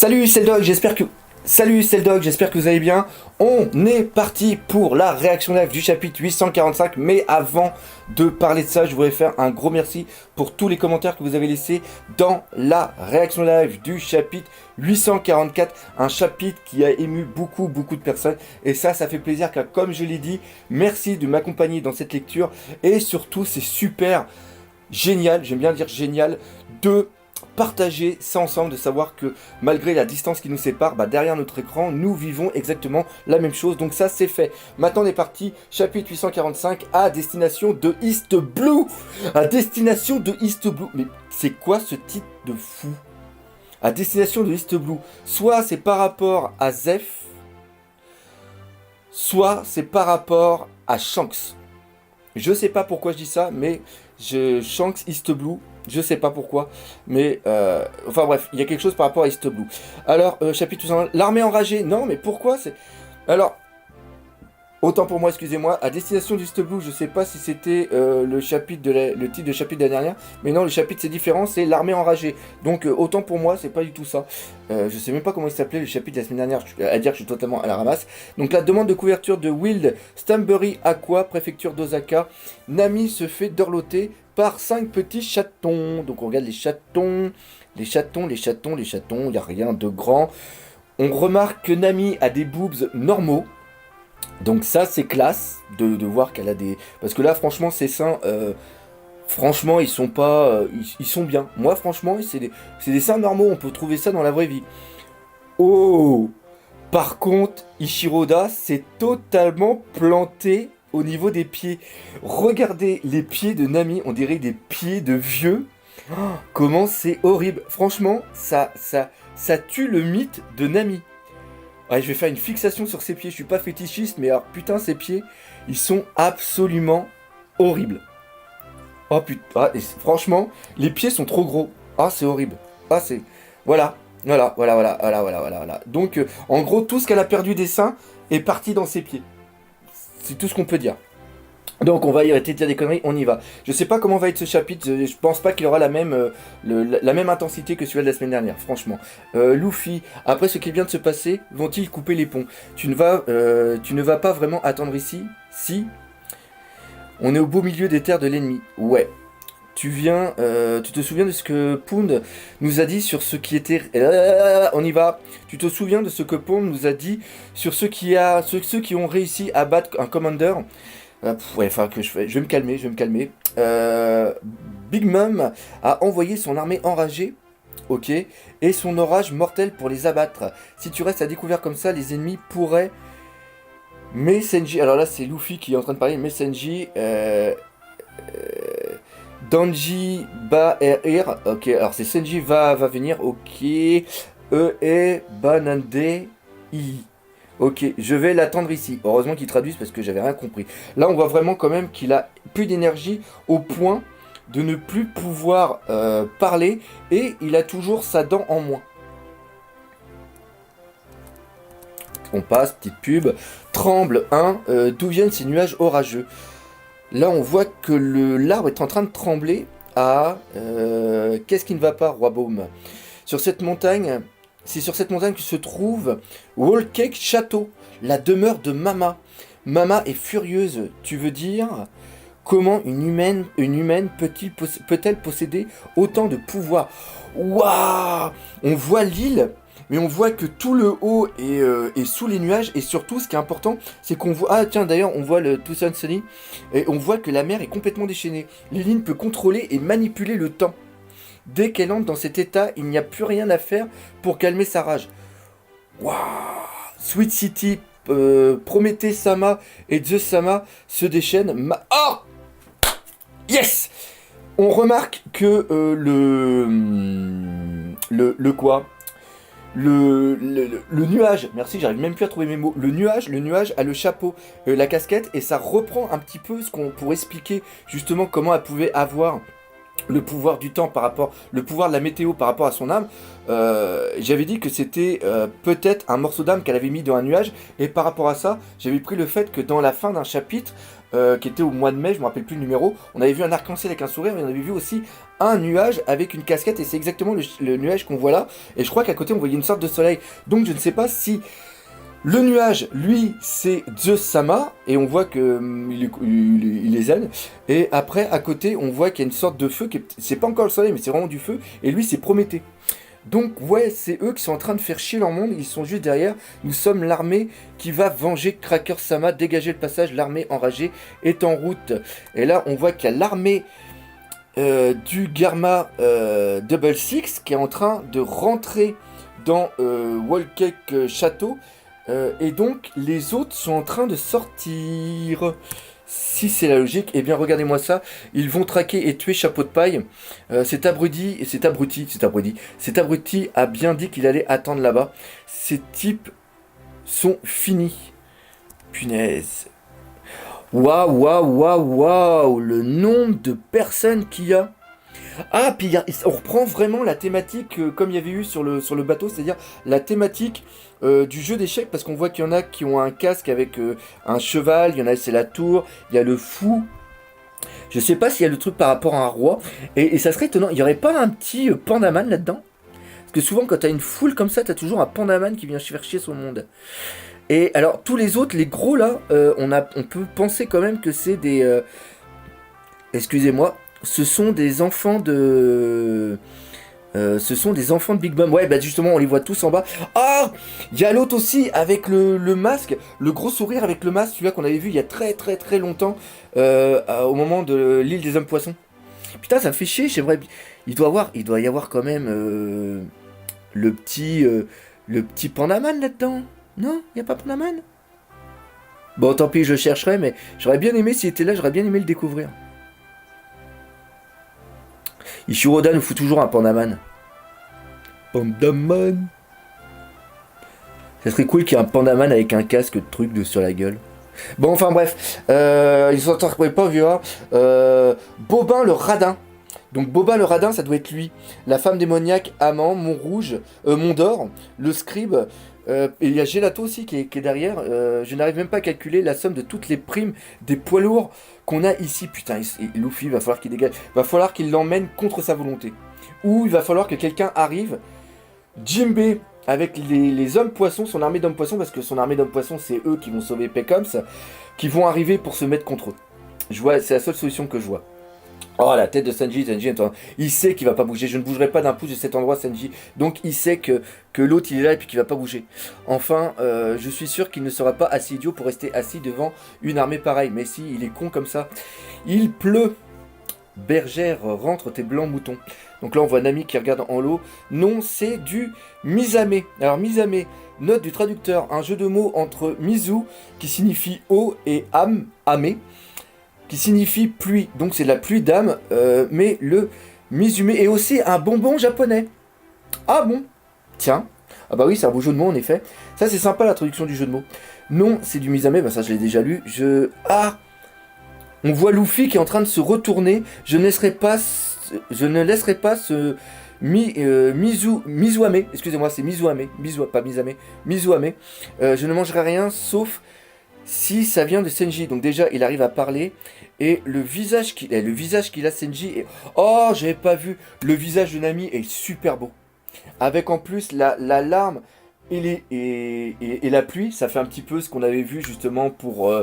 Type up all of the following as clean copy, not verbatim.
Salut, c'est le Dog, j'espère que vous allez bien. On est parti pour la réaction live du chapitre 845. Mais avant de parler de ça, je voudrais faire un gros merci pour tous les commentaires que vous avez laissés dans la réaction live du chapitre 844. Un chapitre qui a ému beaucoup de personnes. Et ça fait plaisir car comme je l'ai dit, merci de m'accompagner dans cette lecture. Et surtout, c'est super génial, j'aime bien dire génial, de partager ça ensemble, de savoir que malgré la distance qui nous sépare, derrière notre écran, nous vivons exactement la même chose. Donc ça, c'est fait. Maintenant, on est parti. Chapitre 845 à destination de East Blue. À destination de East Blue. Mais c'est quoi ce titre de fou? À destination de East Blue. Soit c'est par rapport à Zeph, soit c'est par rapport à Shanks. Je sais pas pourquoi je dis ça, mais Shanks East Blue. Je sais pas pourquoi, mais enfin bref, il y a quelque chose par rapport à East Blue. Alors, chapitre 800, l'armée enragée. Non, mais pourquoi c'est... Alors, autant pour moi, excusez-moi, à destination d'East Blue, je sais pas si c'était le titre de chapitre de la dernière, mais non, le chapitre c'est différent, c'est l'armée enragée. Donc, autant pour moi, c'est pas du tout ça. Je sais même pas comment il s'appelait le chapitre de la semaine dernière, à dire que je suis totalement à la ramasse. Donc, la demande de couverture de Wild Stanbury Aqua, préfecture d'Osaka. Nami se fait dorloter par 5 petits chatons. Donc on regarde les chatons, il n'y a rien de grand. On remarque que Nami a des boobs normaux. Donc ça c'est classe de voir qu'elle a des... Parce que là franchement ses seins, franchement ils sont pas... ils sont bien. Moi franchement c'est des seins normaux, on peut trouver ça dans la vraie vie. Oh! Par contre Ichiroda s'est totalement planté au niveau des pieds. Regardez les pieds de Nami, on dirait des pieds de vieux. Oh, comment c'est horrible. Franchement, ça tue le mythe de Nami. Ouais, je vais faire une fixation sur ses pieds. Je suis pas fétichiste, mais alors putain, ses pieds, ils sont absolument horribles. Oh putain, franchement, les pieds sont trop gros. Ah, c'est horrible. Ah, c'est... Voilà. Donc, en gros, tout ce qu'elle a perdu des seins est parti dans ses pieds. C'est tout ce qu'on peut dire. Donc on va y arrêter de dire des conneries, on y va. Je sais pas comment va être ce chapitre, je pense pas qu'il aura la même intensité que celui de la semaine dernière, franchement. Luffy, après ce qui vient de se passer, vont-ils couper les ponts? Tu ne vas pas vraiment attendre ici? Si. On est au beau milieu des terres de l'ennemi. Ouais. Tu te souviens de ce que Pound nous a dit sur ce qui était... on y va. Tu te souviens de ce que Pound nous a dit sur ceux qui ont réussi à battre un commander? Ouais, enfin, je vais me calmer. Big Mom a envoyé son armée enragée, ok, et son orage mortel pour les abattre. Si tu restes à découvert comme ça, les ennemis pourraient... Mais Senji... Alors là, c'est Luffy qui est en train de parler, mais Senji... Danji va rire, ok, alors c'est Senji va venir, ok, et Banande I. Ok, je vais l'attendre ici. Heureusement qu'il traduise parce que j'avais rien compris. Là, on voit vraiment quand même qu'il a plus d'énergie au point de ne plus pouvoir parler et il a toujours sa dent en moins. On passe, petite pub. Tremble 1, d'où viennent ces nuages orageux? Là, on voit que l'arbre est en train de trembler. Ah, qu'est-ce qui ne va pas, Roi Baume? Sur cette montagne, c'est sur cette montagne que se trouve Whole Cake Château, la demeure de Mama. Mama est furieuse, tu veux dire? Comment une humaine peut-elle posséder autant de pouvoir? Waouh! On voit l'île, mais on voit que tout le haut est sous les nuages. Et surtout, ce qui est important, c'est qu'on voit... Ah tiens, d'ailleurs, on voit le Tucson Sunny. Et on voit que la mer est complètement déchaînée. Lilin peut contrôler et manipuler le temps. Dès qu'elle entre dans cet état, il n'y a plus rien à faire pour calmer sa rage. Waouh! Sweet City, Prométhée Sama et Zeus Sama se déchaînent. Oh! Yes! On remarque que le quoi? Le nuage, merci, j'arrive même plus à trouver mes mots. Le nuage a le chapeau, la casquette, et ça reprend un petit peu ce qu'on pourrait expliquer justement comment elle pouvait avoir le pouvoir du temps par rapport, le pouvoir de la météo par rapport à son âme. J'avais dit que c'était peut-être un morceau d'âme qu'elle avait mis dans un nuage, et par rapport à ça, j'avais pris le fait que dans la fin d'un chapitre, qui était au mois de mai, je me rappelle plus le numéro. On avait vu un arc-en-ciel avec un sourire, mais on avait vu aussi un nuage avec une casquette, et c'est exactement le nuage qu'on voit là. Et je crois qu'à côté, on voyait une sorte de soleil. Donc je ne sais pas si le nuage, lui, c'est Zeus Sama, et on voit que il est zen. Et après, à côté, on voit qu'il y a une sorte de feu, c'est pas encore le soleil, mais c'est vraiment du feu. Et lui, c'est Prométhée. Donc ouais, c'est eux qui sont en train de faire chier leur monde, ils sont juste derrière. Nous sommes l'armée qui va venger Cracker Sama, dégager le passage, l'armée enragée est en route. Et là, on voit qu'il y a l'armée du Garma Double Six qui est en train de rentrer dans Wall Cake Château. Et donc, les autres sont en train de sortir. Si c'est la logique, eh bien regardez-moi ça. Ils vont traquer et tuer Chapeau de Paille. Cet abruti a bien dit qu'il allait attendre là-bas. Ces types sont finis. Punaise. Waouh, waouh, waouh, waouh. Le nombre de personnes qu'il y a. Ah, puis on reprend vraiment la thématique comme il y avait eu sur le bateau, c'est-à-dire la thématique du jeu d'échecs, parce qu'on voit qu'il y en a qui ont un casque avec un cheval, il y en a c'est la tour, il y a le fou. Je sais pas s'il y a le truc par rapport à un roi, et ça serait étonnant, il y aurait pas un petit pandaman là-dedans? Parce que souvent quand t'as une foule comme ça, t'as toujours un pandaman qui vient faire chier son monde. Et alors tous les autres, les gros là, on peut penser quand même que c'est des... excusez-moi. Ce sont des enfants de... Big Mom. Ouais, bah justement, on les voit tous en bas. Ah, il y a l'autre aussi avec le masque, le gros sourire avec le masque, celui-là qu'on avait vu il y a très très très longtemps, au moment de l'île des hommes poissons. Putain, ça me fait chier, j'aimerais... Il doit y avoir quand même le petit Pandaman là-dedans. Non, il n'y a pas Pandaman? Bon, tant pis, je le chercherai, mais j'aurais bien aimé, s'il était là, j'aurais bien aimé le découvrir. Ishiroda nous fout toujours un Pandaman. Pandaman. Ça serait cool qu'il y ait un Pandaman avec un casque de truc sur la gueule. Bon, enfin bref. Ils sont pas vu. Bobin le radin. Donc Bobin le radin, ça doit être lui. La femme démoniaque, Amant, Montrouge, Mondor, le scribe. Et il y a Gelato aussi qui est derrière. Je n'arrive même pas à calculer la somme de toutes les primes des poids lourds qu'on a ici. Putain, Luffy, va falloir qu'il dégage. Va falloir qu'il l'emmène contre sa volonté. Ou il va falloir que quelqu'un arrive. Jinbei avec les hommes poissons, son armée d'hommes poissons, parce que son armée d'hommes poissons, c'est eux qui vont sauver Pecoms, qui vont arriver pour se mettre contre eux. C'est la seule solution que je vois. Oh, la tête de Sanji, attends, il sait qu'il va pas bouger, je ne bougerai pas d'un pouce de cet endroit, Sanji. Donc il sait que l'autre il est là et puis qu'il va pas bouger. Enfin, je suis sûr qu'il ne sera pas assez idiot pour rester assis devant une armée pareille. Mais si, il est con comme ça. Il pleut. Bergère, rentre tes blancs moutons. Donc là on voit Nami qui regarde en haut. Non, c'est du Misame. Alors Misame, note du traducteur, un jeu de mots entre Mizu, qui signifie eau, et Ame, qui signifie pluie. Donc c'est la pluie d'âme, mais le Mizume est aussi un bonbon japonais. Ah bon? Tiens. Ah bah oui, c'est un beau jeu de mots en effet. Ça c'est sympa la traduction du jeu de mots. Non, c'est du Misame, bah ça je l'ai déjà lu. Ah, on voit Luffy qui est en train de se retourner. Je ne laisserai pas ce Mizuame. Excusez-moi, c'est Mizuame. Pas Misame. Mizuame. Je ne mangerai rien sauf si ça vient de Senji. Donc déjà, il arrive à parler. Et le visage qu'il a, Senji. Oh, j'avais pas vu. Le visage de Nami est super beau. Avec en plus la larme et la pluie. Ça fait un petit peu ce qu'on avait vu justement pour...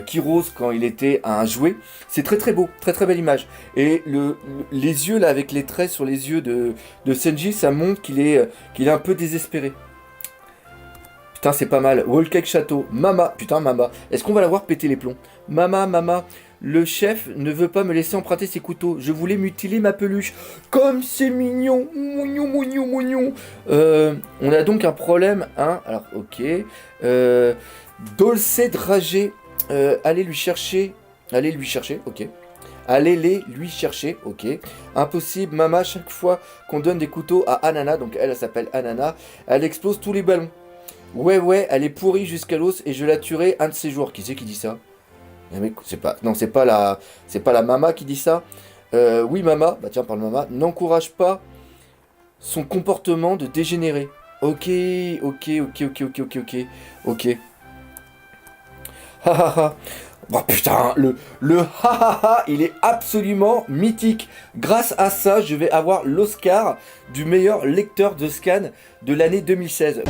Kiros quand il était un jouet. C'est très très beau, très très belle image. Et les yeux là avec les traits sur les yeux de Senji, ça montre qu'il est un peu désespéré. Putain, c'est pas mal. Wall Cake Château, Mama, putain Mama. Est-ce qu'on va la voir péter les plombs? Mama, le chef ne veut pas me laisser emprunter ses couteaux. Je voulais mutiler ma peluche. Comme c'est mignon, mignon. On a donc un problème, hein. Alors ok. Dolce Dragé. Allez lui chercher, ok. Allez-les lui chercher, ok. Impossible, Mama, chaque fois qu'on donne des couteaux à Anana, donc elle s'appelle Anana, elle explose tous les ballons. Ouais, elle est pourrie jusqu'à l'os et je la tuerai un de ces jours. Qui c'est qui dit ça? C'est pas la Mama qui dit ça. Oui, Mama, bah tiens, parle Mama, n'encourage pas son comportement de dégénéré. Ok. Oh putain, le ha ha ha, il est absolument mythique. Grâce à ça, je vais avoir l'Oscar du meilleur lecteur de scan de l'année 2016.